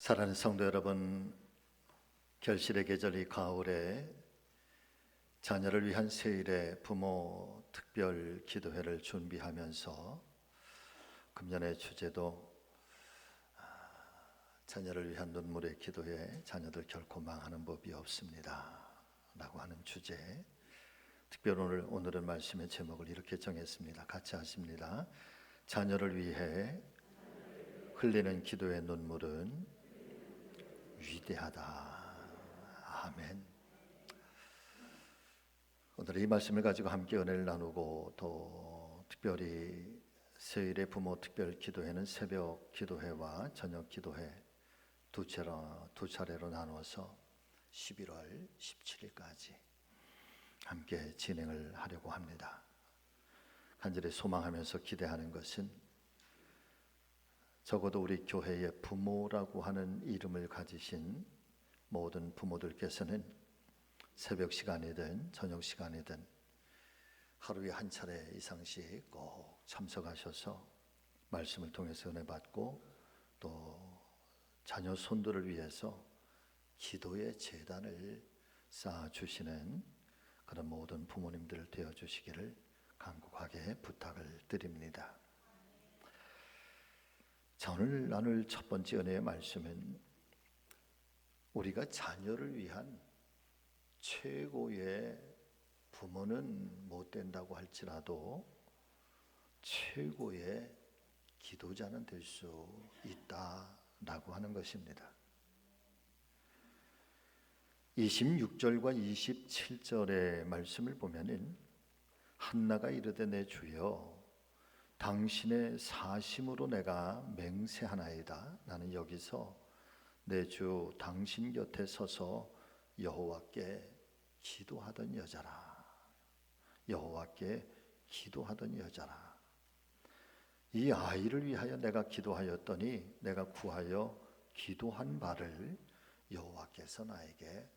사랑하는 성도 여러분, 결실의 계절 이 가을에 자녀를 위한 세일의 부모 특별 기도회를 준비하면서 금년의 주제도 자녀를 위한 눈물의 기도회, 자녀들 결코 망하는 법이 없습니다 라고 하는 주제. 특별히 오늘은 말씀의 제목을 이렇게 정했습니다. 같이 하십니다. 자녀를 위해 흘리는 기도의 눈물은 위대하다. 아멘. 오늘 이 말씀을 가지고 함께 은혜를 나누고 또 특별히 세일의 부모 특별 기도회는 새벽 기도회와 저녁 기도회 두 차례로 나누어서 11월 17일까지 함께 진행을 하려고 합니다. 간절히 소망하면서 기대하는 것은 적어도 우리 교회의 부모라고 하는 이름을 가지신 모든 부모들께서는 새벽 시간이든 저녁 시간이든 하루에 한 차례 이상씩 꼭 참석하셔서 말씀을 통해서 은혜 받고 또 자녀 손들을 위해서 기도의 재단을 쌓아주시는 그런 모든 부모님들 되어주시기를 간곡하게 부탁을 드립니다. 자, 오늘 나눌 첫 번째 은혜의 말씀은 우리가 자녀를 위한 최고의 부모는 못 된다고 할지라도 최고의 기도자는 될 수 있다라고 하는 것입니다. 26절과 27절의 말씀을 보면은 한나가 이르되 내 주여 당신의 사심으로 내가 맹세하나이다. 나는 여기서 내 주 당신 곁에 서서 여호와께 기도하던 여자라. 여호와께 기도하던 여자라. 이 아이를 위하여 내가 기도하였더니 내가 구하여 기도한 바를 여호와께서 나에게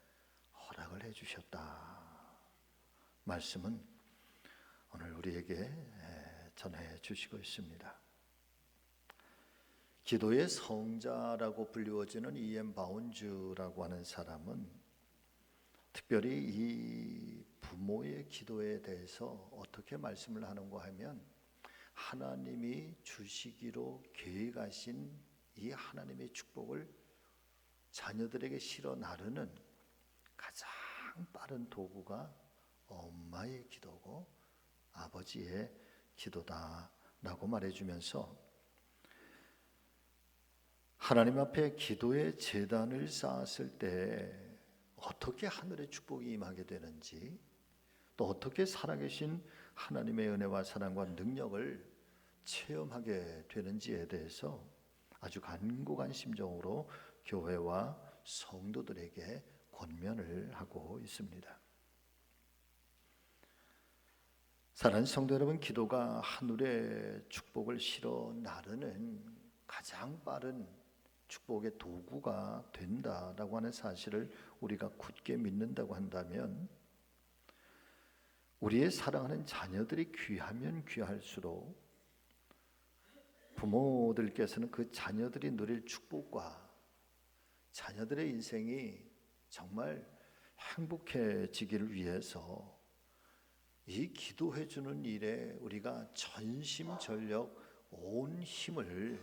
허락을 해주셨다. 말씀은 오늘 우리에게 전해 주시고 있습니다. 기도의 성자라고 불리워지는 E.M. 바운즈라고 하는 사람은 특별히 이 부모의 기도에 대해서 어떻게 말씀을 하는가 하면 하나님이 주시기로 계획하신 이 하나님의 축복을 자녀들에게 실어 나르는 가장 빠른 도구가 엄마의 기도고 아버지의 기도다라고 말해주면서 하나님 앞에 기도의 제단을 쌓았을 때 어떻게 하늘의 축복이 임하게 되는지 또 어떻게 살아계신 하나님의 은혜와 사랑과 능력을 체험하게 되는지에 대해서 아주 간곡한 심정으로 교회와 성도들에게 권면을 하고 있습니다. 사랑하는 성도 여러분, 기도가 하늘의 축복을 실어 나르는 가장 빠른 축복의 도구가 된다라고 하는 사실을 우리가 굳게 믿는다고 한다면 우리의 사랑하는 자녀들이 귀하면 귀할수록 부모들께서는 그 자녀들이 누릴 축복과 자녀들의 인생이 정말 행복해지기를 위해서 이 기도해 주는 일에 우리가 전심전력 온 힘을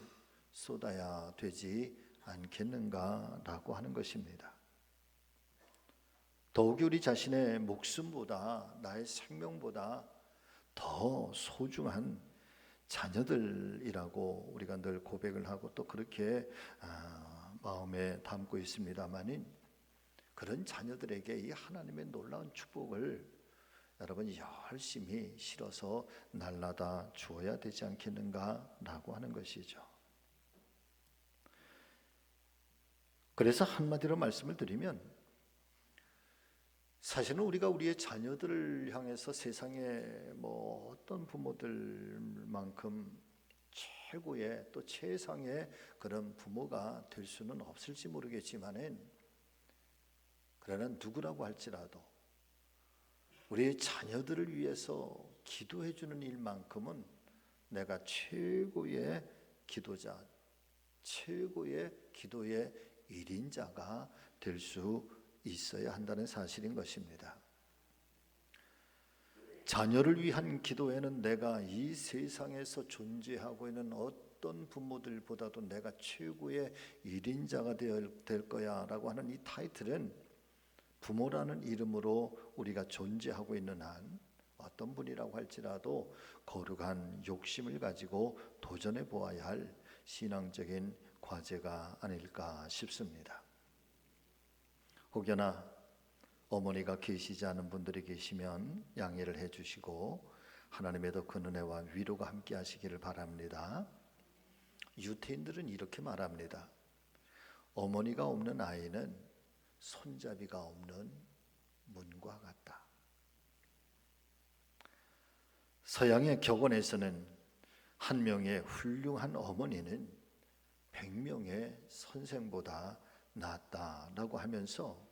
쏟아야 되지 않겠는가라고 하는 것입니다. 더욱이 우리 자신의 목숨보다 나의 생명보다 더 소중한 자녀들이라고 우리가 늘 고백을 하고 또 그렇게 마음에 담고 있습니다만은 그런 자녀들에게 이 하나님의 놀라운 축복을 여러분 열심히 실어서 날라다 주어야 되지 않겠는가라고 하는 것이죠. 그래서 한마디로 말씀을 드리면 사실은 우리가 우리의 자녀들을 향해서 세상에 어떤 부모들만큼 최고의 또 최상의 그런 부모가 될 수는 없을지 모르겠지만은 그러나 누구라고 할지라도 우리의 자녀들을 위해서 기도해 주는 일만큼은 내가 최고의 기도자, 최고의 기도의 일인자가 될 수 있어야 한다는 사실인 것입니다. 자녀를 위한 기도에는 내가 이 세상에서 존재하고 있는 어떤 부모들보다도 내가 최고의 일인자가 될 거야 라고 하는 이 타이틀은 부모라는 이름으로 우리가 존재하고 있는 한 어떤 분이라고 할지라도 거룩한 욕심을 가지고 도전해 보아야 할 신앙적인 과제가 아닐까 싶습니다. 혹여나 어머니가 계시지 않은 분들이 계시면 양해를 해주시고 하나님의 더 큰 은혜와 위로가 함께 하시기를 바랍니다. 유태인들은 이렇게 말합니다. 어머니가 없는 아이는 손잡이가 없는 문과 같다. 서양의 격언에서는 한 명의 훌륭한 어머니는 100명의 선생보다 낫다라고 하면서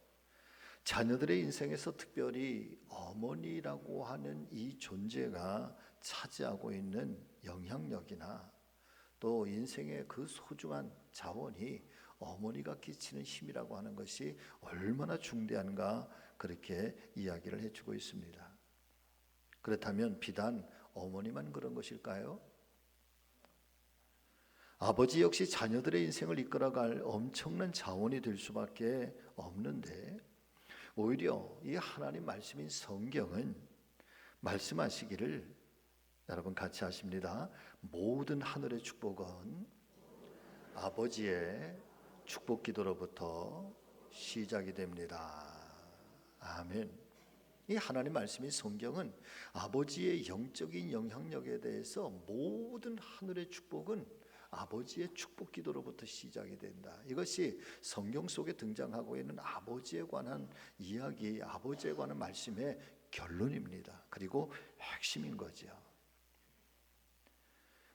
자녀들의 인생에서 특별히 어머니라고 하는 이 존재가 차지하고 있는 영향력이나 또 인생의 그 소중한 자원이 어머니가 끼치는 힘이라고 하는 것이 얼마나 중대한가 그렇게 이야기를 해주고 있습니다. 그렇다면 비단 어머니만 그런 것일까요? 아버지 역시 자녀들의 인생을 이끌어갈 엄청난 자원이 될 수밖에 없는데 오히려 이 하나님 말씀인 성경은 말씀하시기를 여러분 같이 하십니다. 모든 하늘의 축복은 아버지의 축복 기도로부터 시작이 됩니다. 아멘. 이 하나님 말씀인 성경은 아버지의 영적인 영향력에 대해서 모든 하늘의 축복은 아버지의 축복 기도로부터 시작이 된다. 이것이 성경 속에 등장하고 있는 아버지에 관한 이야기, 아버지에 관한 말씀의 결론입니다. 그리고 핵심인 거죠.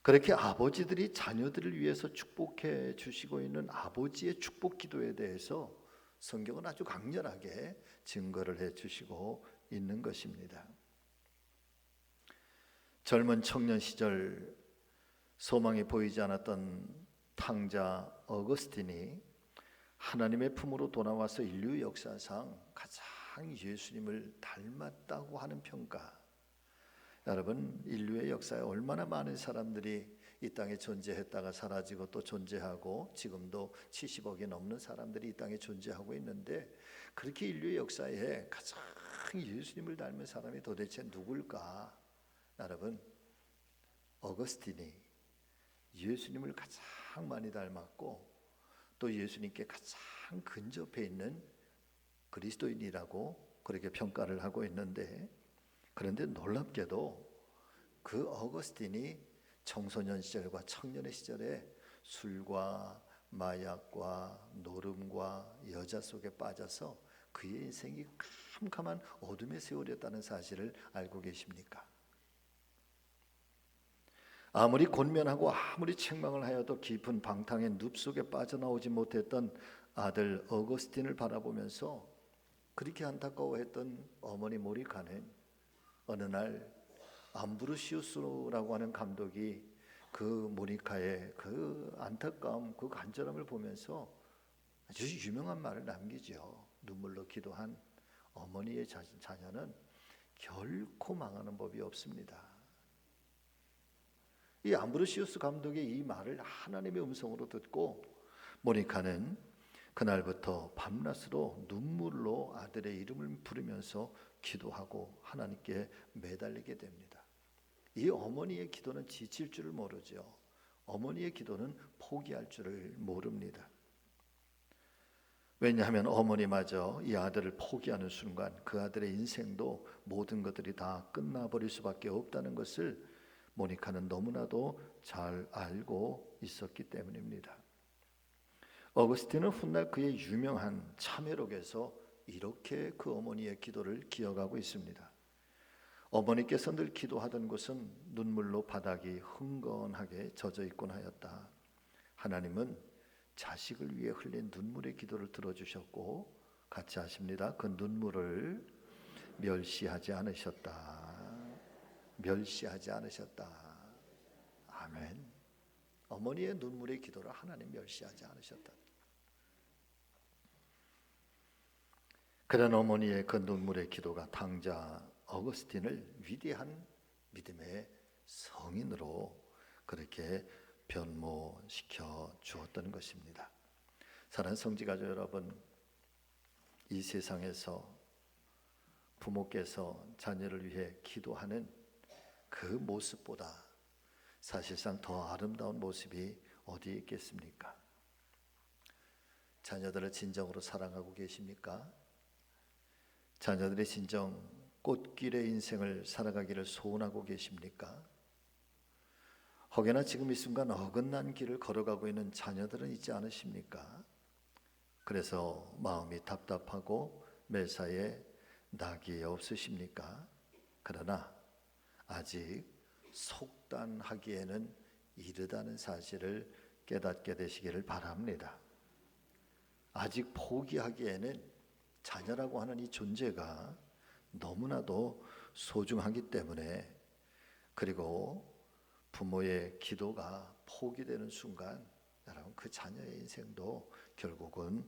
그렇게 아버지들이 자녀들을 위해서 축복해 주시고 있는 아버지의 축복 기도에 대해서 성경은 아주 강렬하게 증거를 해 주시고 있는 것입니다. 젊은 청년 시절 소망이 보이지 않았던 탕자 어거스틴이 하나님의 품으로 돌아와서 인류 역사상 가장 예수님을 닮았다고 하는 평가. 여러분, 인류의 역사에 얼마나 많은 사람들이 이 땅에 존재했다가 사라지고 또 존재하고 지금도 70억이 넘는 사람들이 이 땅에 존재하고 있는데 그렇게 인류의 역사에 가장 예수님을 닮은 사람이 도대체 누굴까? 여러분, 어거스틴이 예수님을 가장 많이 닮았고 또 예수님께 가장 근접해 있는 그리스도인이라고 그렇게 평가를 하고 있는데 그런데 놀랍게도 그 어거스틴이 청소년 시절과 청년의 시절에 술과 마약과 노름과 여자 속에 빠져서 그의 인생이 캄캄한 어둠의 세월이었다는 사실을 알고 계십니까? 아무리 권면하고 아무리 책망을 하여도 깊은 방탕의 늪 속에 빠져나오지 못했던 아들 어거스틴을 바라보면서 그렇게 안타까워했던 어머니 모리카는 어느 날 암브로시우스라고 하는 감독이 그 모니카의 그 안타까움, 그 간절함을 보면서 아주 유명한 말을 남기죠. 눈물로 기도한 어머니의 자녀는 결코 망하는 법이 없습니다. 이 암브로시우스 감독의 이 말을 하나님의 음성으로 듣고 모니카는 그날부터 밤낮으로 눈물로 아들의 이름을 부르면서 기도하고 하나님께 매달리게 됩니다. 이 어머니의 기도는 지칠 줄을 모르죠. 어머니의 기도는 포기할 줄을 모릅니다. 왜냐하면 어머니마저 이 아들을 포기하는 순간 그 아들의 인생도 모든 것들이 다 끝나버릴 수밖에 없다는 것을 모니카는 너무나도 잘 알고 있었기 때문입니다. 어거스틴은 훗날 그의 유명한 참회록에서 이렇게 그 어머니의 기도를 기억하고 있습니다. 어머니께서 늘 기도하던 곳은 눈물로 바닥이 흥건하게 젖어 있곤 하였다. 하나님은 자식을 위해 흘린 눈물의 기도를 들어주셨고 같이 하십니다. 그 눈물을 멸시하지 않으셨다. 멸시하지 않으셨다. 아멘. 어머니의 눈물의 기도를 하나님 멸시하지 않으셨다. 그런 어머니의 그 눈물의 기도가 당자 어거스틴을 위대한 믿음의 성인으로 그렇게 변모시켜 주었던 것입니다. 사랑하는 성지가족 여러분, 이 세상에서 부모께서 자녀를 위해 기도하는 그 모습보다 사실상 더 아름다운 모습이 어디에 있겠습니까? 자녀들을 진정으로 사랑하고 계십니까? 자녀들의 진정 꽃길의 인생을 살아가기를 소원하고 계십니까? 혹여나 지금 이 순간 어긋난 길을 걸어가고 있는 자녀들은 있지 않으십니까? 그래서 마음이 답답하고 매사에 낙이 없으십니까? 그러나 아직 속단하기에는 이르다는 사실을 깨닫게 되시기를 바랍니다. 아직 포기하기에는 자녀라고 하는 이 존재가 너무나도 소중하기 때문에, 그리고 부모의 기도가 포기되는 순간 여러분 그 자녀의 인생도 결국은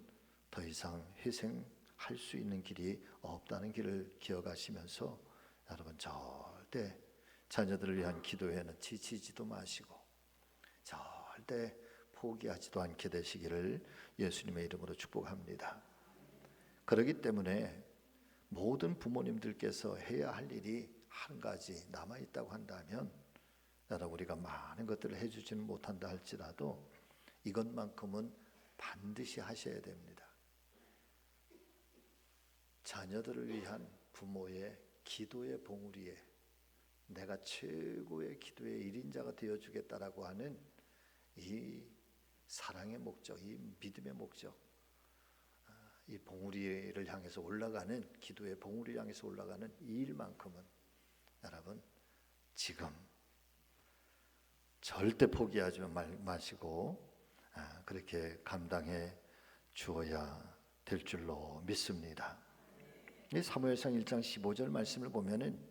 더 이상 희생할 수 있는 길이 없다는 길을 기억하시면서 여러분 절대 자녀들을 위한 기도에는 지치지도 마시고 절대 포기하지도 않게 되시기를 예수님의 이름으로 축복합니다. 그렇기 때문에 모든 부모님들께서 해야 할 일이 한 가지 남아있다고 한다면, 여러분 우리가 많은 것들을 해주지는 못한다 할지라도 이것만큼은 반드시 하셔야 됩니다. 자녀들을 위한 부모의 기도의 봉우리에 내가 최고의 기도의 1인자가 되어주겠다라고 하는 이 사랑의 목적, 이 믿음의 목적, 이 봉우리를 향해서 올라가는, 기도의 봉우리를 향해서 올라가는 이 일만큼은 여러분 지금 절대 포기하지 마시고 그렇게 감당해 주어야 될 줄로 믿습니다. 이 사무엘상 1장 15절 말씀을 보면은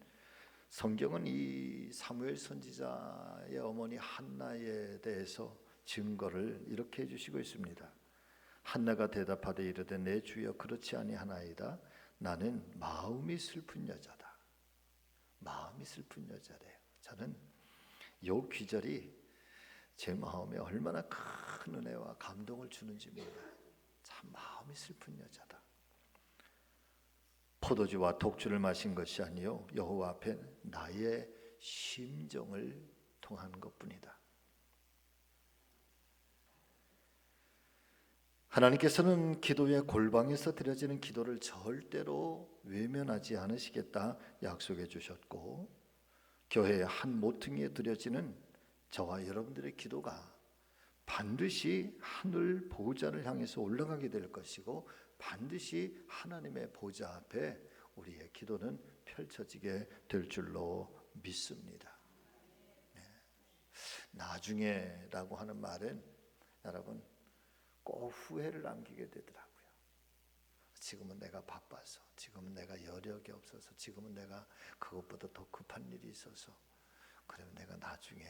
성경은 이 사무엘 선지자의 어머니 한나에 대해서 증거를 이렇게 해주시고 있습니다. 한나가 대답하되 이르되 내 주여 그렇지 아니하나이다. 나는 마음이 슬픈 여자다. 마음이 슬픈 여자래요. 저는 이 귀절이 제 마음에 얼마나 큰 은혜와 감동을 주는지 몰라요. 참 마음이 슬픈 여자다. 포도주와 독주를 마신 것이 아니요 여호와 앞에 나의 심정을 통한 것뿐이다. 하나님께서는 기도의 골방에서 드려지는 기도를 절대로 외면하지 않으시겠다 약속해 주셨고, 교회의 한 모퉁이에 드려지는 저와 여러분들의 기도가 반드시 하늘 보좌를 향해서 올라가게 될 것이고, 반드시 하나님의 보좌 앞에 우리의 기도는 펼쳐지게 될 줄로 믿습니다. 나중에라고 하는 말은 여러분 꼭 후회를 남기게 되더라고요. 지금은 내가 바빠서, 지금은 내가 여력이 없어서, 지금은 내가 그것보다 더 급한 일이 있어서, 그러면 내가 나중에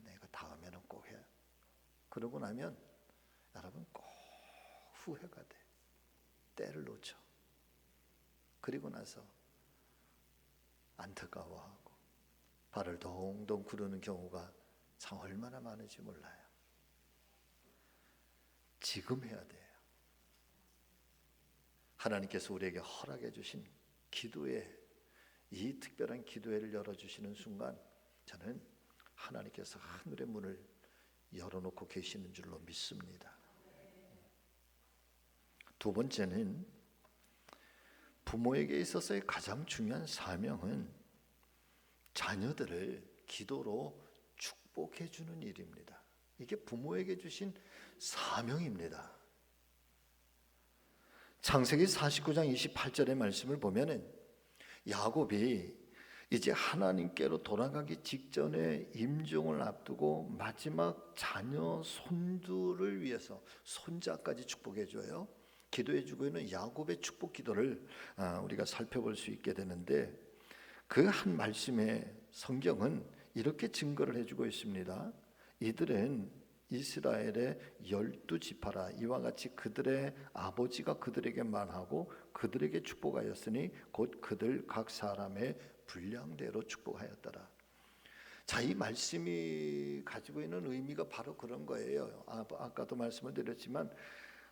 내가 다음에는 꼭 해. 그러고 나면 여러분 꼭 후회가 돼. 때를 놓쳐. 그리고 나서 안타까워하고 발을 동동 구르는 경우가 참 얼마나 많은지 몰라요. 지금 해야 돼요. 하나님께서 우리에게 허락해 주신 기도회, 이 특별한 기도회를 열어주시는 순간 저는 하나님께서 하늘의 문을 열어놓고 계시는 줄로 믿습니다. 두 번째는 부모에게 있어서의 가장 중요한 사명은 자녀들을 기도로 축복해 주는 일입니다. 이게 부모에게 주신 사명입니다. 창세기 49장 28절의 말씀을 보면은 야곱이 이제 하나님께로 돌아가기 직전에 임종을 앞두고 마지막 자녀 손들을 위해서 손자까지 축복해 줘요. 기도해 주고 있는 야곱의 축복 기도를 우리가 살펴볼 수 있게 되는데, 그 한 말씀에 성경은 이렇게 증거를 해주고 있습니다. 이들은 이스라엘의 12지파라 이와 같이 그들의 아버지가 그들에게 말하고 그들에게 축복하였으니 곧 그들 각 사람의 분량대로 축복하였더라. 자, 이 말씀이 가지고 있는 의미가 바로 그런 거예요. 아까도 말씀을 드렸지만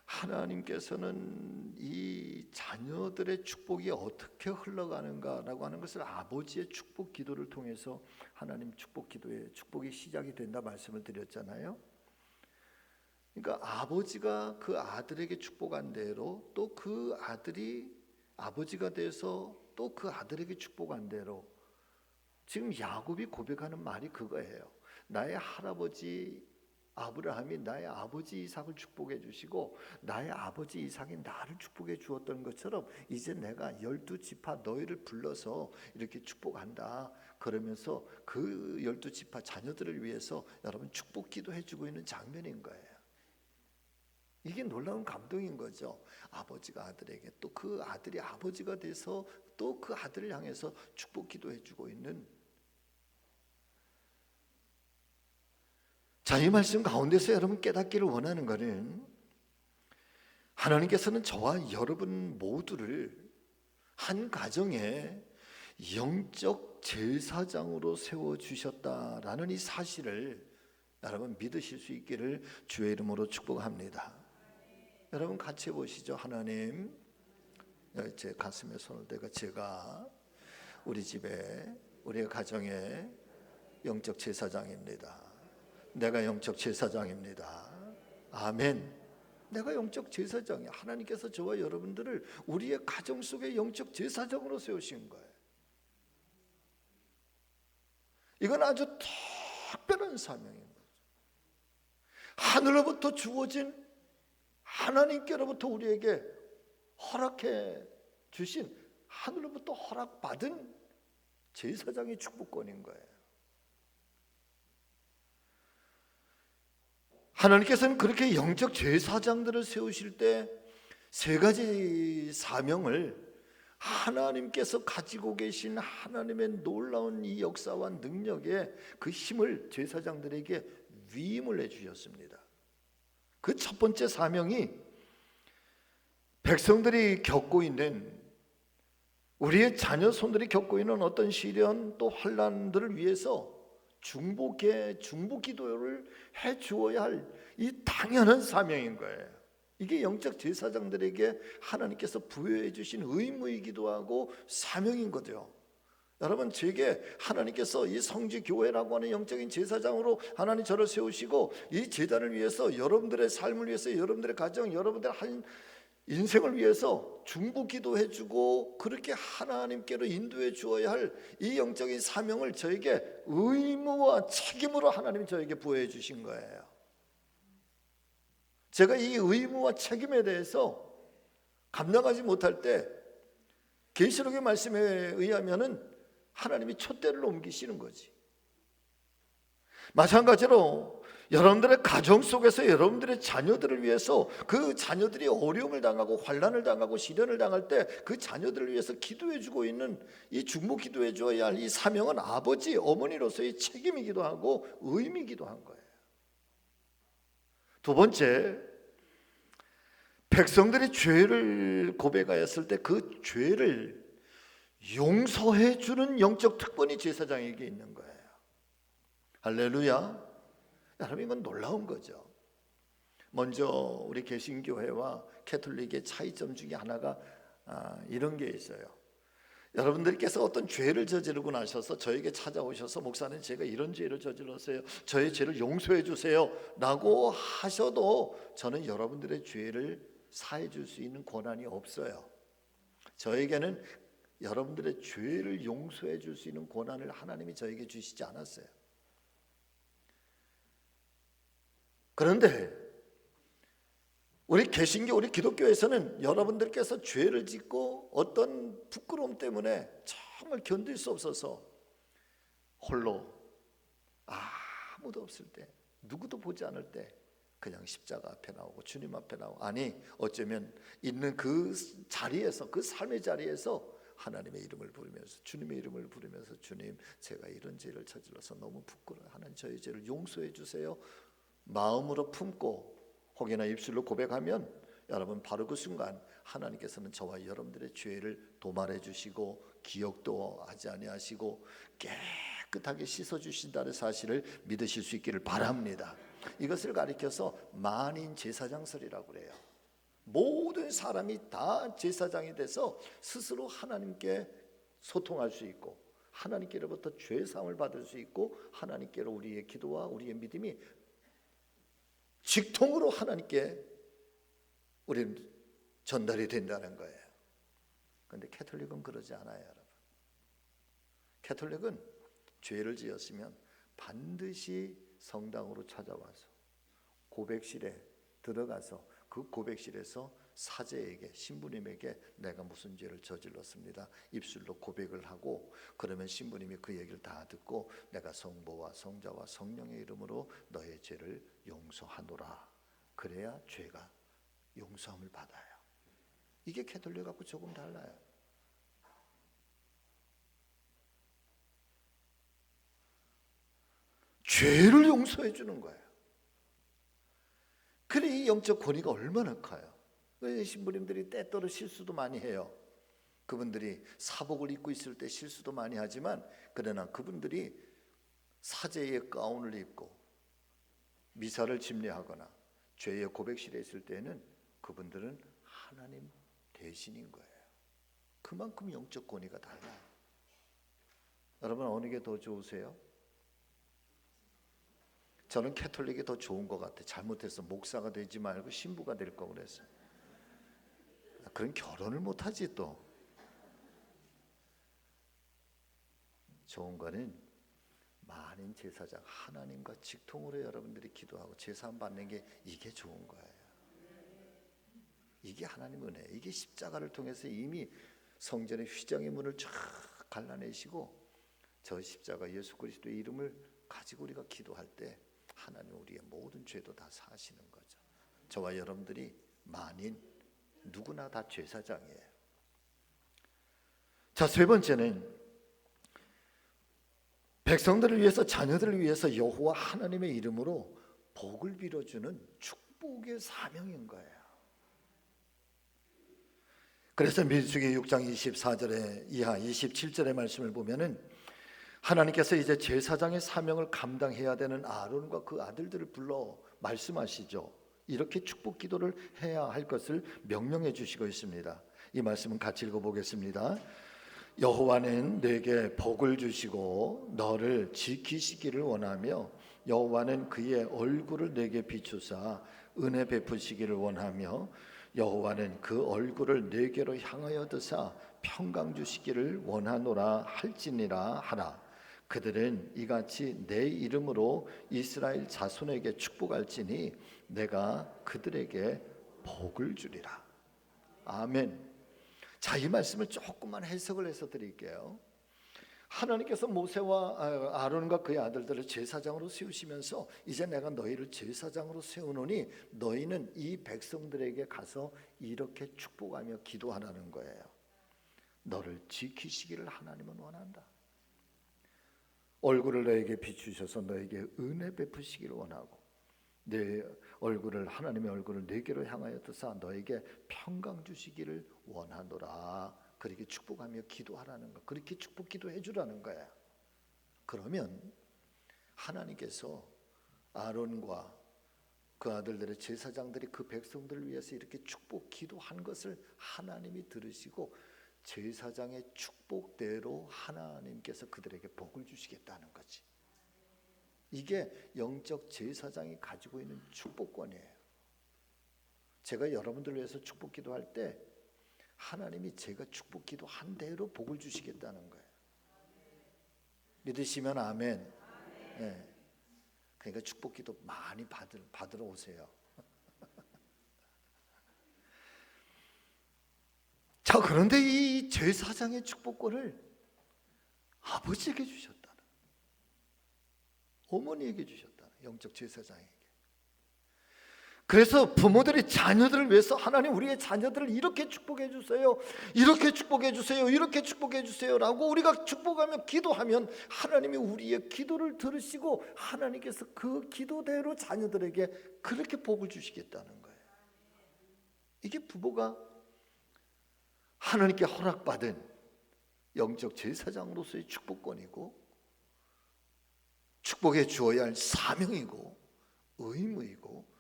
하나님께서는 이 자녀들의 축복이 어떻게 흘러가는가라고 하는 것을 아버지의 축복 기도를 통해서 하나님 축복 기도의 축복이 시작이 된다 말씀을 드렸잖아요. 그러니까 아버지가 그 아들에게 축복한 대로 또 그 아들이 아버지가 돼서 또 그 아들에게 축복한 대로 지금 야곱이 고백하는 말이 그거예요. 나의 할아버지 아브라함이 나의 아버지 이삭을 축복해 주시고 나의 아버지 이삭이 나를 축복해 주었던 것처럼 이제 내가 12지파 너희를 불러서 이렇게 축복한다. 그러면서 그 12지파 자녀들을 위해서 여러분 축복 기도해 주고 있는 장면인 거예요. 이게 놀라운 감동인 거죠. 아버지가 아들에게 또 그 아들이 아버지가 돼서 또 그 아들을 향해서 축복 기도해 주고 있는. 자, 이 말씀 가운데서 여러분 깨닫기를 원하는 것은 하나님께서는 저와 여러분 모두를 한 가정에 영적 제사장으로 세워주셨다라는 이 사실을 여러분 믿으실 수 있기를 주의 이름으로 축복합니다. 여러분 같이 보시죠. 하나님, 제 가슴에 손을 대고 제가 우리 집에 우리 가정에 영적 제사장입니다. 내가 영적 제사장입니다. 아멘. 내가 영적 제사장이야. 하나님께서 저와 여러분들을 우리의 가정 속에 영적 제사장으로 세우신 거예요. 이건 아주 특별한 사명인 거죠. 하늘로부터 주어진 하나님께로부터 우리에게 허락해 주신 하늘로부터 허락받은 제사장의 축복권인 거예요. 하나님께서는 그렇게 영적 제사장들을 세우실 때 세 가지 사명을 하나님께서 가지고 계신 하나님의 놀라운 이 역사와 능력에 그 힘을 제사장들에게 위임을 해주셨습니다. 그 첫 번째 사명이 백성들이 겪고 있는 우리의 자녀 손들이 겪고 있는 어떤 시련 또 환난들을 위해서 중보 기도를 해 주어야 할 이 당연한 사명인 거예요. 이게 영적 제사장들에게 하나님께서 부여해 주신 의무이기도 하고 사명인 거죠. 여러분, 제게 하나님께서 이 성지교회라고 하는 영적인 제사장으로 하나님 저를 세우시고 이 제단을 위해서 여러분들의 삶을 위해서 여러분들의 가정 여러분들의 한 인생을 위해서 중보기도 해주고 그렇게 하나님께로 인도해 주어야 할 이 영적인 사명을 저에게 의무와 책임으로 하나님이 저에게 부여해 주신 거예요. 제가 이 의무와 책임에 대해서 감당하지 못할 때 계시록의 말씀에 의하면은 하나님이 촛대를 옮기시는 거지. 마찬가지로 여러분들의 가정 속에서 여러분들의 자녀들을 위해서 그 자녀들이 어려움을 당하고 환난을 당하고 시련을 당할 때 그 자녀들을 위해서 기도해 주고 있는 이 중보 기도해 줘야 할 이 사명은 아버지 어머니로서의 책임이기도 하고 의미이기도 한 거예요. 두 번째, 백성들이 죄를 고백하였을 때 그 죄를 용서해 주는 영적 특권이 제사장에게 있는 거예요. 할렐루야. 여러분, 이건 놀라운 거죠. 먼저 우리 개신교회와 캐톨릭의 차이점 중에 하나가 이런 게 있어요. 여러분들께서 어떤 죄를 저지르고 나셔서 저에게 찾아오셔서 목사님 제가 이런 죄를 저질렀어요. 저의 죄를 용서해 주세요 라고 하셔도 저는 여러분들의 죄를 사해 줄 수 있는 권한이 없어요. 저에게는 여러분들의 죄를 용서해 줄 수 있는 권한을 하나님이 저에게 주시지 않았어요. 그런데 우리 개신교, 우리 기독교에서는 여러분들께서 죄를 짓고 어떤 부끄러움 때문에 정말 견딜 수 없어서 홀로 아무도 없을 때, 누구도 보지 않을 때 그냥 십자가 앞에 나오고 주님 앞에 나오고, 아니 어쩌면 있는 그 자리에서, 그 삶의 자리에서 하나님의 이름을 부르면서, 주님의 이름을 부르면서 주님 제가 이런 죄를 저질러서 너무 부끄러워요. 하나님 저의 죄를 용서해 주세요 마음으로 품고 혹여나 입술로 고백하면 여러분 바로 그 순간 하나님께서는 저와 여러분들의 죄를 도말해 주시고 기억도 하지 아니하시고 깨끗하게 씻어 주신다는 사실을 믿으실 수 있기를 바랍니다. 이것을 가리켜서 만인 제사장설이라고 그래요. 모든 사람이 다 제사장이 돼서 스스로 하나님께 소통할 수 있고 하나님께로부터 죄사함을 받을 수 있고 하나님께로 우리의 기도와 우리의 믿음이 직통으로 하나님께 우리는 전달이 된다는 거예요. 그런데 캐톨릭은 그러지 않아요, 여러분. 캐톨릭은 죄를 지었으면 반드시 성당으로 찾아와서 고백실에 들어가서 그 고백실에서 사제에게 신부님에게 내가 무슨 죄를 저질렀습니다. 입술로 고백을 하고 그러면 신부님이 그 얘기를 다 듣고 내가 성부와 성자와 성령의 이름으로 너의 죄를 용서하노라. 그래야 죄가 용서함을 받아요. 이게 캐톨릭하고 조금 달라요. 죄를 용서해 주는 거예요. 그래 이 영적 권위가 얼마나 커요. 신부님들이 때때로 실수도 많이 해요. 그분들이 사복을 입고 있을 때 실수도 많이 하지만 그러나 그분들이 사제의 가운을 입고 미사를 집례하거나 죄의 고백실에 있을 때는 그분들은 하나님 대신인 거예요. 그만큼 영적 권위가 달라요. 여러분 어느 게 더 좋으세요? 저는 캐톨릭이 더 좋은 것 같아요. 잘못해서 목사가 되지 말고 신부가 될 거 그래서. 그런 결혼을 못하지 또. 좋은 거는 만인 제사장 하나님과 직통으로 여러분들이 기도하고 제사함 받는 게 이게 좋은 거예요. 이게 하나님 은혜. 이게 십자가를 통해서 이미 성전의 휘장의 문을 쫙 갈라내시고 저 십자가 예수 그리스도의 이름을 가지고 우리가 기도할 때 하나님 우리의 모든 죄도 다 사하시는 거죠. 저와 여러분들이 만인 누구나 다 제사장이에요. 자, 세 번째는 백성들을 위해서 자녀들을 위해서 여호와 하나님의 이름으로 복을 빌어주는 축복의 사명인 거예요. 그래서 민수기 6장 24절에 이하 27절의 말씀을 보면은 하나님께서 이제 제사장의 사명을 감당해야 되는 아론과 그 아들들을 불러 말씀하시죠. 이렇게 축복 기도를 해야 할 것을 명령해 주시고 있습니다. 이 말씀은 같이 읽어보겠습니다. 여호와는 내게 복을 주시고 너를 지키시기를 원하며 여호와는 그의 얼굴을 내게 비추사 은혜 베푸시기를 원하며 여호와는 그 얼굴을 내게로 향하여 드사 평강 주시기를 원하노라 할지니라 하라. 그들은 이같이 내 이름으로 이스라엘 자손에게 축복할지니 내가 그들에게 복을 주리라. 아멘. 자, 이 말씀을 조금만 해석을 해서 드릴게요. 하나님께서 모세와 아론과 그의 아들들을 제사장으로 세우시면서 이제 내가 너희를 제사장으로 세우노니 너희는 이 백성들에게 가서 이렇게 축복하며 기도하라는 거예요. 너를 지키시기를 하나님은 원한다. 얼굴을 너에게 비추셔서 너에게 은혜 베푸시기를 원하고 내 얼굴을 하나님의 얼굴을 내게로 향하여 드사 너에게 평강 주시기를 원하노라. 그렇게 축복하며 기도하라는 거. 그렇게 축복 기도해 주라는 거야. 그러면 하나님께서 아론과 그 아들들의 제사장들이 그 백성들을 위해서 이렇게 축복 기도한 것을 하나님이 들으시고 제사장의 축복대로 하나님께서 그들에게 복을 주시겠다는 거지. 이게 영적 제사장이 가지고 있는 축복권이에요. 제가 여러분들을 위해서 축복 기도할 때 하나님이 제가 축복 기도한 대로 복을 주시겠다는 거예요. 믿으시면 아멘. 네. 그러니까 축복 기도 많이 받으러 오세요. 자, 그런데 이 제사장의 축복권을 아버지에게 주셨다는, 어머니에게 주셨다는, 영적 제사장에게. 그래서 부모들이 자녀들을 위해서 하나님 우리의 자녀들을 이렇게 축복해 주세요, 이렇게 축복해 주세요, 이렇게 축복해 주세요 라고 우리가 축복하며 기도하면 하나님이 우리의 기도를 들으시고 하나님께서 그 기도대로 자녀들에게 그렇게 복을 주시겠다는 거예요. 이게 부모가 하나님께 허락받은 영적 제사장으로서의 축복권이고 축복해 주어야 할 사명이고 의무이고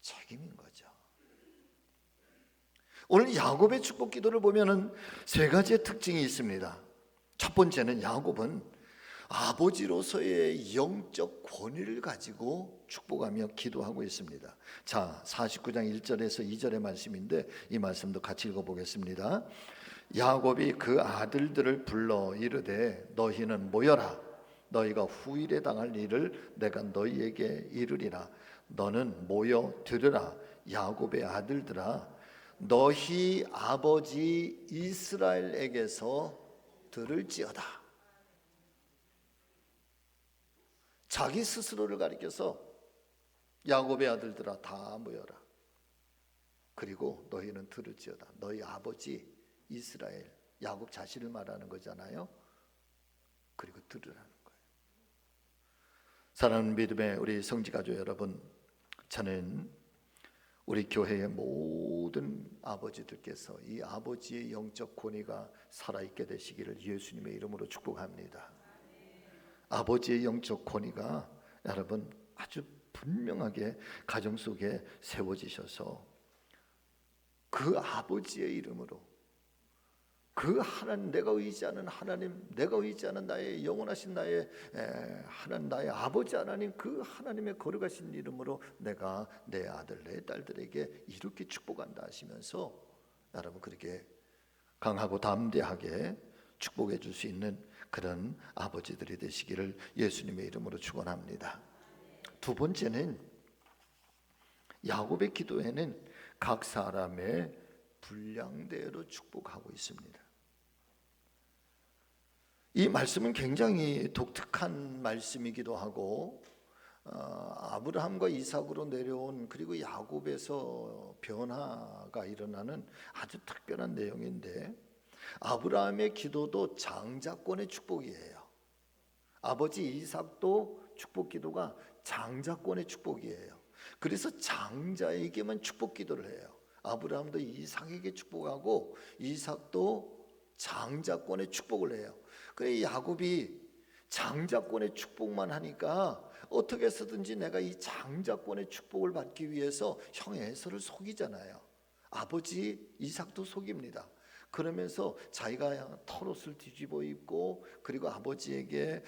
책임인 거죠. 오늘 야곱의 축복 기도를 보면은 세 가지의 특징이 있습니다. 첫 번째는 야곱은 아버지로서의 영적 권위를 가지고 축복하며 기도하고 있습니다. 자, 49장 1절에서 2절의 말씀인데 이 말씀도 같이 읽어보겠습니다. 야곱이 그 아들들을 불러 이르되 너희는 모여라. 너희가 후일에 당할 일을 내가 너희에게 이르리라. 너는 모여 들으라. 야곱의 아들들아, 너희 아버지 이스라엘에게서 들을지어다. 자기 스스로를 가리켜서 야곱의 아들들아 다 모여라. 그리고 너희는 들을지어다. 너희 아버지 이스라엘, 야곱 자신을 말하는 거잖아요. 그리고 들으라는 거예요. 사랑하는 믿음의 우리 성지가족 여러분, 저는 우리 교회의 모든 아버지들께서 이 아버지의 영적 권위가 살아있게 되시기를 예수님의 이름으로 축복합니다. 아버지의 영적 권위가 여러분 아주 분명하게 가정 속에 세워지셔서 그 아버지의 이름으로 그 하나님, 내가 의지하는 하나님, 내가 의지하는 나의 영원하신 나의 하나님, 나의 아버지 하나님, 그 하나님의 거룩하신 이름으로 내가 내 아들, 내 딸들에게 이렇게 축복한다 하시면서 여러분 그렇게 강하고 담대하게 축복해 줄 수 있는 그런 아버지들이 되시기를 예수님의 이름으로 축원합니다. 두 번째는 야곱의 기도에는 각 사람의 분량대로 축복하고 있습니다. 이 말씀은 굉장히 독특한 말씀이기도 하고 아브라함과 이삭으로 내려온 그리고 야곱에서 변화가 일어나는 아주 특별한 내용인데 아브라함의 기도도 장자권의 축복이에요. 아버지 이삭도 축복 기도가 장자권의 축복이에요. 그래서 장자에게만 축복 기도를 해요. 아브라함도 이삭에게 축복하고 이삭도 장자권의 축복을 해요. 그래 야곱이 장자권의 축복만 하니까 어떻게 해서든지 내가 이 장자권의 축복을 받기 위해서 형 에서를 속이잖아요. 아버지 이삭도 속입니다. 그러면서 자기가 털옷을 뒤집어 입고 그리고 아버지에게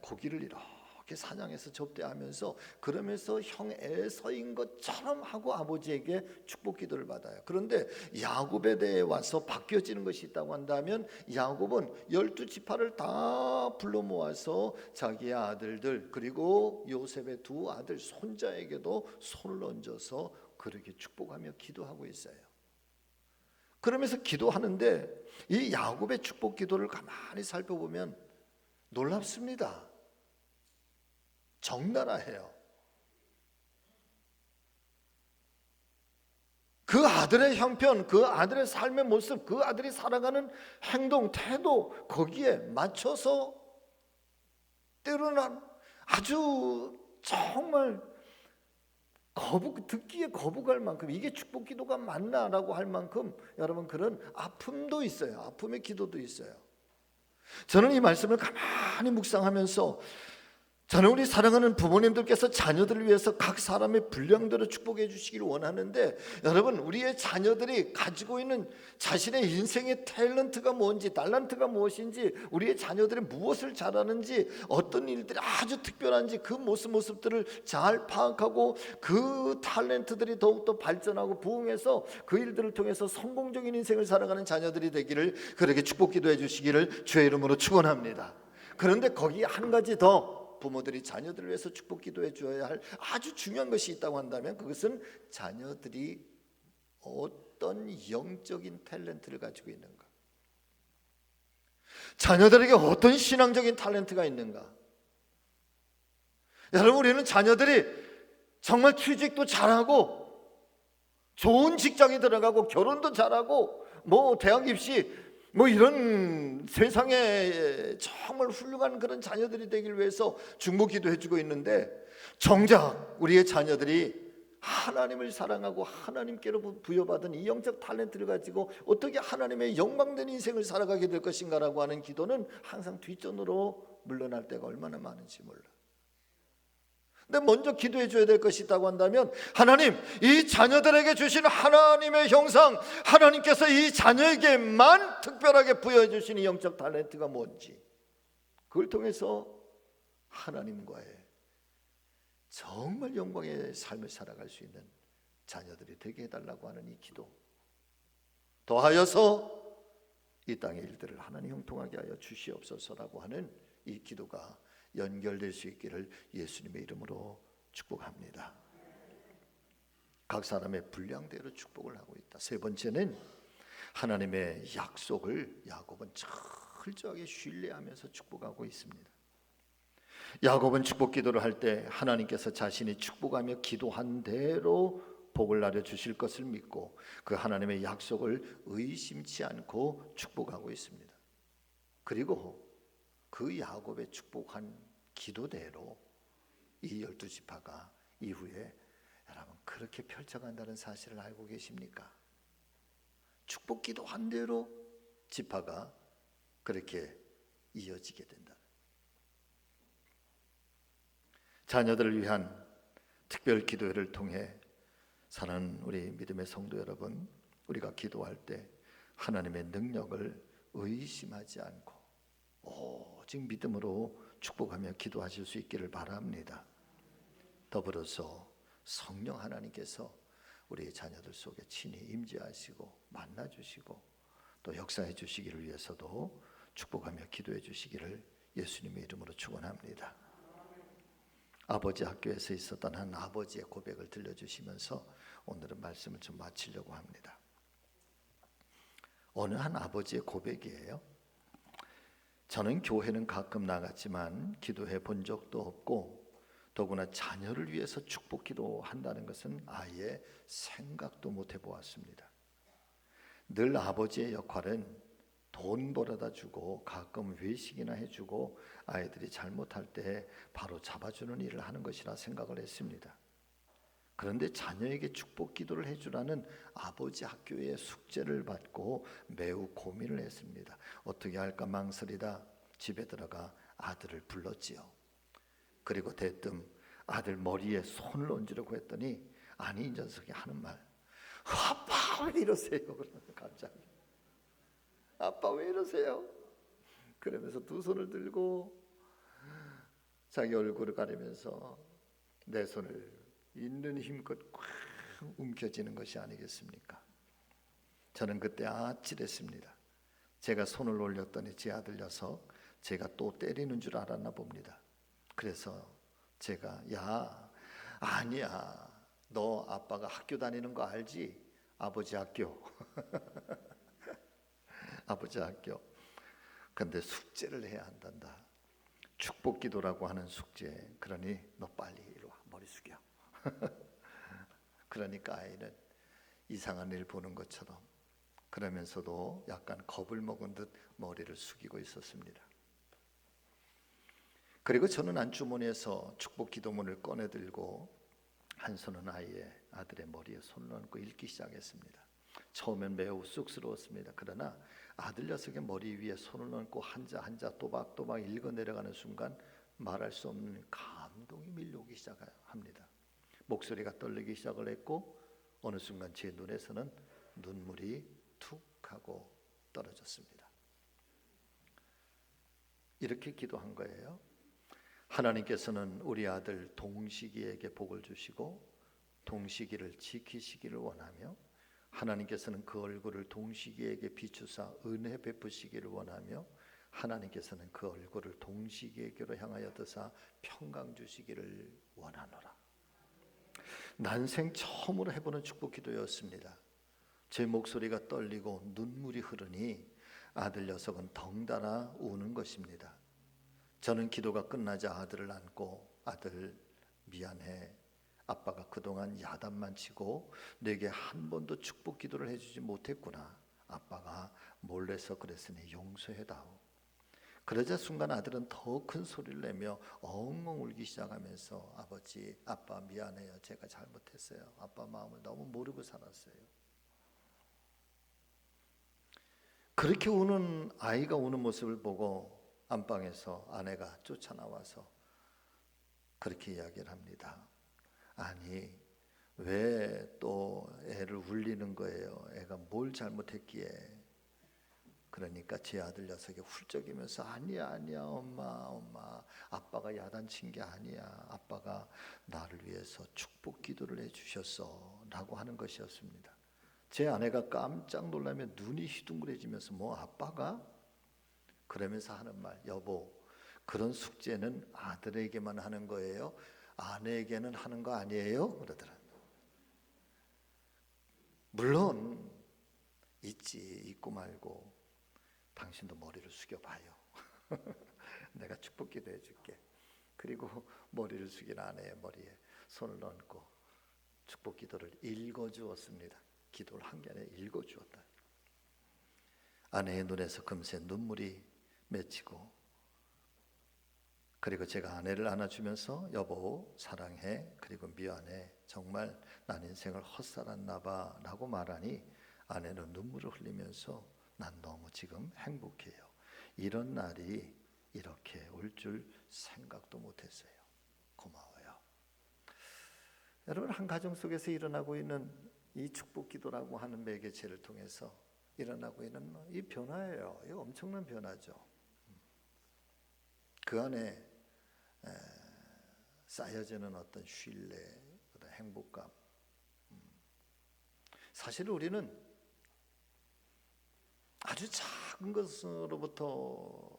고기를 이렇게 사냥해서 접대하면서 그러면서 형 에서인 것처럼 하고 아버지에게 축복 기도를 받아요. 그런데 야곱에 대해 와서 바뀌어지는 것이 있다고 한다면 야곱은 12지파를 다 불러 모아서 자기의 아들들 그리고 요셉의 두 아들 손자에게도 손을 얹어서 그렇게 축복하며 기도하고 있어요. 그러면서 기도하는데 이 야곱의 축복 기도를 가만히 살펴보면 놀랍습니다. 적나라해요. 그 아들의 형편, 그 아들의 삶의 모습, 그 아들이 살아가는 행동, 태도 거기에 맞춰서 때로는 아주 정말 듣기에 거북할 만큼 이게 축복 기도가 맞나라고 할 만큼 여러분 그런 아픔도 있어요. 아픔의 기도도 있어요. 저는 이 말씀을 가만히 묵상하면서 저는 우리 사랑하는 부모님들께서 자녀들을 위해서 각 사람의 분량대로 축복해 주시기를 원하는데 여러분 우리의 자녀들이 가지고 있는 자신의 인생의 탤런트가 뭔지 달란트가 무엇인지 우리의 자녀들이 무엇을 잘하는지 어떤 일들이 아주 특별한지 그 모습들을 잘 파악하고 그 탤런트들이 더욱더 발전하고 부흥해서 그 일들을 통해서 성공적인 인생을 살아가는 자녀들이 되기를 그렇게 축복 기도해 주시기를 주의 이름으로 축원합니다. 그런데 거기에 한 가지 더 부모들이 자녀들을 위해서 축복 기도해 주어야 할 아주 중요한 것이 있다고 한다면 그것은 자녀들이 어떤 영적인 탤런트를 가지고 있는가, 자녀들에게 어떤 신앙적인 탤런트가 있는가. 여러분 우리는 자녀들이 정말 취직도 잘하고 좋은 직장에 들어가고 결혼도 잘하고 뭐 대학 입시 뭐 이런 세상에 정말 훌륭한 그런 자녀들이 되길 위해서 중보기도 해주고 있는데, 정작 우리의 자녀들이 하나님을 사랑하고 하나님께로 부여받은 이 영적 탤런트를 가지고 어떻게 하나님의 영광된 인생을 살아가게 될 것인가라고 하는 기도는 항상 뒷전으로 물러날 때가 얼마나 많은지 몰라. 근데 먼저 기도해 줘야 될 것이 있다고 한다면, 하나님, 이 자녀들에게 주시는 하나님의 형상, 하나님께서 이 자녀에게만 특별하게 부여해 주시는 영적 탤런트가 뭔지, 그걸 통해서 하나님과의 정말 영광의 삶을 살아갈 수 있는 자녀들이 되게 해달라고 하는 이 기도, 더하여서 이 땅의 일들을 하나님 형통하게 하여 주시옵소서라고 하는 이 기도가 연결될 수 있기를 예수님의 이름으로 축복합니다. 각 사람의 분량대로 축복을 하고 있다. 세 번째는 하나님의 약속을 야곱은 철저하게 신뢰하면서 축복하고 있습니다. 야곱은 축복 기도를 할 때 하나님께서 자신이 축복하며 기도한 대로 복을 나려 주실 것을 믿고 그 하나님의 약속을 의심치 않고 축복하고 있습니다. 그리고 그 야곱의 축복한 기도대로 이 12지파가 이후에 여러분 그렇게 펼쳐간다는 사실을 알고 계십니까? 축복 기도한 대로 지파가 그렇게 이어지게 된다. 자녀들을 위한 특별 기도회를 통해 사는 우리 믿음의 성도 여러분, 우리가 기도할 때 하나님의 능력을 의심하지 않고 오직 믿음으로 축복하며 기도하실 수 있기를 바랍니다. 더불어서 성령 하나님께서 우리 자녀들 속에 친히 임재하시고 만나주시고 또 역사해 주시기를 위해서도 축복하며 기도해 주시기를 예수님의 이름으로 축원합니다. 아버지 학교에서 있었던 한 아버지의 고백을 들려주시면서 오늘은 말씀을 좀 마치려고 합니다. 어느 한 아버지의 고백이에요. 저는 교회는 가끔 나갔지만 기도해 본 적도 없고 더구나 자녀를 위해서 축복 기도한다는 것은 아예 생각도 못 해보았습니다. 늘 아버지의 역할은 돈 벌어다 주고 가끔 외식이나 해주고 아이들이 잘못할 때 바로 잡아주는 일을 하는 것이라 생각을 했습니다. 그런데 자녀에게 축복 기도를 해주라는 아버지 학교의 숙제를 받고 매우 고민을 했습니다. 어떻게 할까 망설이다 집에 들어가 아들을 불렀지요. 그리고 대뜸 아들 머리에 손을 얹으려고 했더니 아니 이 녀석이 하는 말, 아빠 왜 이러세요? 그러면 갑자기 아빠 왜 이러세요? 그러면서 두 손을 들고 자기 얼굴을 가리면서 내 손을 있는 힘껏 꽉 움켜쥐는 것이 아니겠습니까? 저는 그때 아찔했습니다. 제가 손을 올렸더니 제 아들 녀석 제가 또 때리는 줄 알았나 봅니다. 그래서 제가 야 아니야 너 아빠가 학교 다니는 거 알지? 아버지 학교 아버지 학교. 근데 숙제를 해야 한단다. 축복 기도라고 하는 숙제. 그러니 너 빨리 이리 와. 머리 숙여. 그러니까 아이는 이상한 일 보는 것처럼 그러면서도 약간 겁을 먹은 듯 머리를 숙이고 있었습니다. 그리고 저는 안주머니에서 축복 기도문을 꺼내 들고 한 손은 아들의 머리에 손을 얹고 읽기 시작했습니다. 처음엔 매우 쑥스러웠습니다. 그러나 아들 녀석의 머리 위에 손을 얹고 한자 한자 또박또박 읽어 내려가는 순간 말할 수 없는 감동이 밀려오기 시작합니다. 목소리가 떨리기 시작을 했고 어느 순간 제 눈에서는 눈물이 툭 하고 떨어졌습니다. 이렇게 기도한 거예요. 하나님께서는 우리 아들 동식이에게 복을 주시고 동식이를 지키시기를 원하며 하나님께서는 그 얼굴을 동식이에게 비추사 은혜 베푸시기를 원하며 하나님께서는 그 얼굴을 동식이에게로 향하여 드사 평강 주시기를 원하노라. 난생 처음으로 해보는 축복 기도였습니다. 제 목소리가 떨리고 눈물이 흐르니 아들 녀석은 덩달아 우는 것입니다. 저는 기도가 끝나자 아들을 안고 아들 미안해, 아빠가 그동안 야단만 치고 내게 한 번도 축복 기도를 해주지 못했구나. 아빠가 몰래서 그랬으니 용서해다오. 그러자 순간 아들은 더 큰 소리를 내며 엉엉 울기 시작하면서 아버지, 아빠 미안해요. 제가 잘못했어요. 아빠 마음을 너무 모르고 살았어요. 그렇게 우는 아이가 우는 모습을 보고 안방에서 아내가 쫓아나와서 그렇게 이야기를 합니다. 아니, 왜 또 애를 울리는 거예요? 애가 뭘 잘못했기에? 그러니까 제 아들 녀석이 훌쩍이면서 아니야 엄마 아빠가 야단친 게 아니야. 아빠가 나를 위해서 축복 기도를 해주셨어 라고 하는 것이었습니다. 제 아내가 깜짝 놀라며 눈이 휘둥그레지면서 뭐 아빠가? 그러면서 하는 말, 여보, 그런 숙제는 아들에게만 하는 거예요? 아내에게는 하는 거 아니에요? 그러더라. 물론 있고 말고 당신도 머리를 숙여봐요. 내가 축복 기도해 줄게. 그리고 머리를 숙인 아내의 머리에 손을 얹고 축복 기도를 읽어주었습니다. 기도를 한 게 아니라 읽어주었다. 아내의 눈에서 금세 눈물이 맺히고, 그리고 제가 아내를 안아주면서 여보 사랑해, 그리고 미안해, 정말 난 인생을 헛살았나 봐 라고 말하니 아내는 눈물을 흘리면서 난 너무 지금 행복해요. 이런 날이 이렇게 올 줄 생각도 못했어요. 고마워요. 여러분, 한 가정 속에서 일어나고 있는 이 축복 기도라고 하는 매개체를 통해서 일어나고 있는 이 변화예요. 이 엄청난 변화죠. 그 안에 쌓여지는 어떤 신뢰, 어떤 행복감. 사실 우리는 아주 작은 것으로부터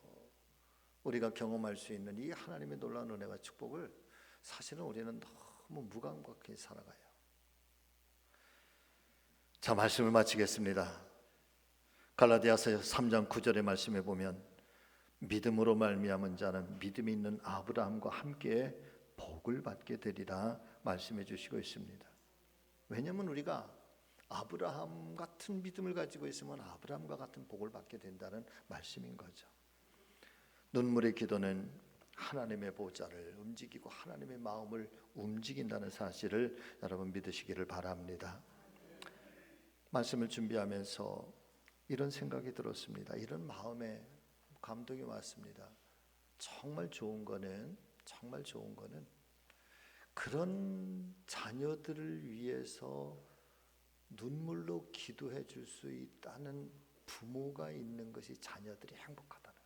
우리가 경험할 수 있는 이 하나님의 놀라운 은혜와 축복을 사실은 우리는 너무 무감각하게 살아가요. 자, 말씀을 마치겠습니다. 갈라디아서 3장 9절의 말씀에 보면 믿음으로 말미암은 자는 믿음이 있는 아브라함과 함께 복을 받게 되리라 말씀해 주시고 있습니다. 왜냐하면 우리가 아브라함 같은 믿음을 가지고 있으면 아브라함과 같은 복을 받게 된다는 말씀인 거죠. 눈물의 기도는 하나님의 보좌를 움직이고 하나님의 마음을 움직인다는 사실을 여러분 믿으시기를 바랍니다. 말씀을 준비하면서 이런 생각이 들었습니다. 이런 마음에 감동이 왔습니다. 정말 좋은 거는 그런 자녀들을 위해서 눈물로 기도해 줄 수 있다는 부모가 있는 것이 자녀들이 행복하다는,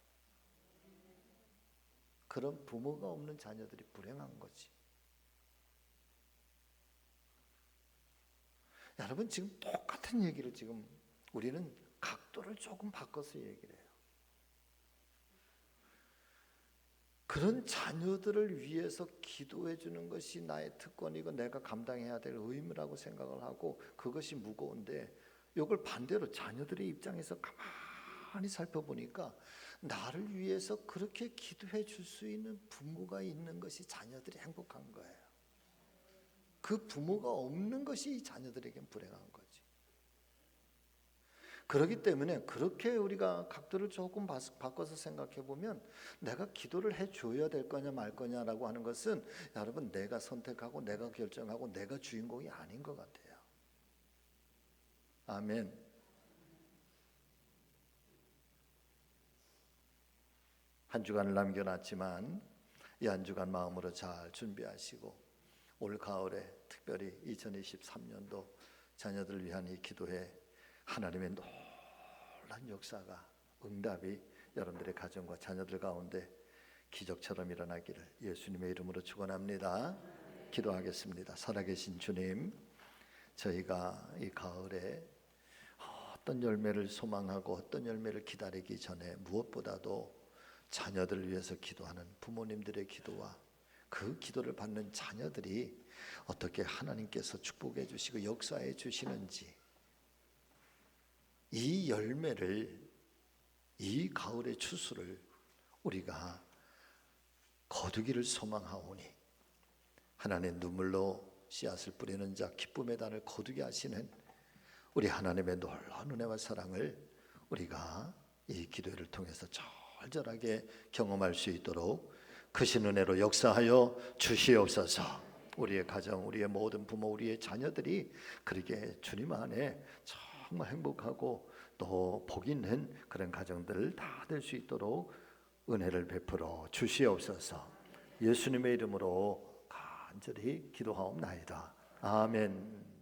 그런 부모가 없는 자녀들이 불행한 거지. 여러분, 지금 똑같은 얘기를 지금 우리는 각도를 조금 바꿔서 얘기를 해요. 그런 자녀들을 위해서 기도해 주는 것이 나의 특권이고 내가 감당해야 될 의무라고 생각을 하고 그것이 무거운데, 이걸 반대로 자녀들의 입장에서 가만히 살펴보니까 나를 위해서 그렇게 기도해 줄 수 있는 부모가 있는 것이 자녀들이 행복한 거예요. 그 부모가 없는 것이 자녀들에겐 불행한 거지. 그렇기 때문에 그렇게 우리가 각도를 조금 바꿔서 생각해 보면 내가 기도를 해줘야 될 거냐 말 거냐라고 하는 것은 여러분 내가 선택하고 내가 결정하고 내가 주인공이 아닌 것 같아요. 아멘. 한 주간을 남겨놨지만 이 한 주간 마음으로 잘 준비하시고 올 가을에 특별히 2023년도 자녀들을 위한 이 기도에 하나님의 놀란 역사가, 응답이 여러분들의 가정과 자녀들 가운데 기적처럼 일어나기를 예수님의 이름으로 축원합니다. 기도하겠습니다. 살아계신 주님, 저희가 이 가을에 어떤 열매를 소망하고 어떤 열매를 기다리기 전에 무엇보다도 자녀들을 위해서 기도하는 부모님들의 기도와 그 기도를 받는 자녀들이 어떻게 하나님께서 축복해 주시고 역사해 주시는지, 이 열매를, 이 가을의 추수를 우리가 거두기를 소망하오니 하나님의 눈물로 씨앗을 뿌리는 자 기쁨의 단을 거두게 하시는 우리 하나님의 놀라운 은혜와 사랑을 우리가 이 기도회를 통해서 절절하게 경험할 수 있도록 크신 은혜로 역사하여 주시옵소서. 우리의 가정, 우리의 모든 부모, 우리의 자녀들이 그렇게 주님 안에 정말 행복하고 또 복 있는 그런 가정들을 다 될 수 있도록 은혜를 베풀어 주시옵소서. 예수님의 이름으로 간절히 기도하옵나이다. 아멘.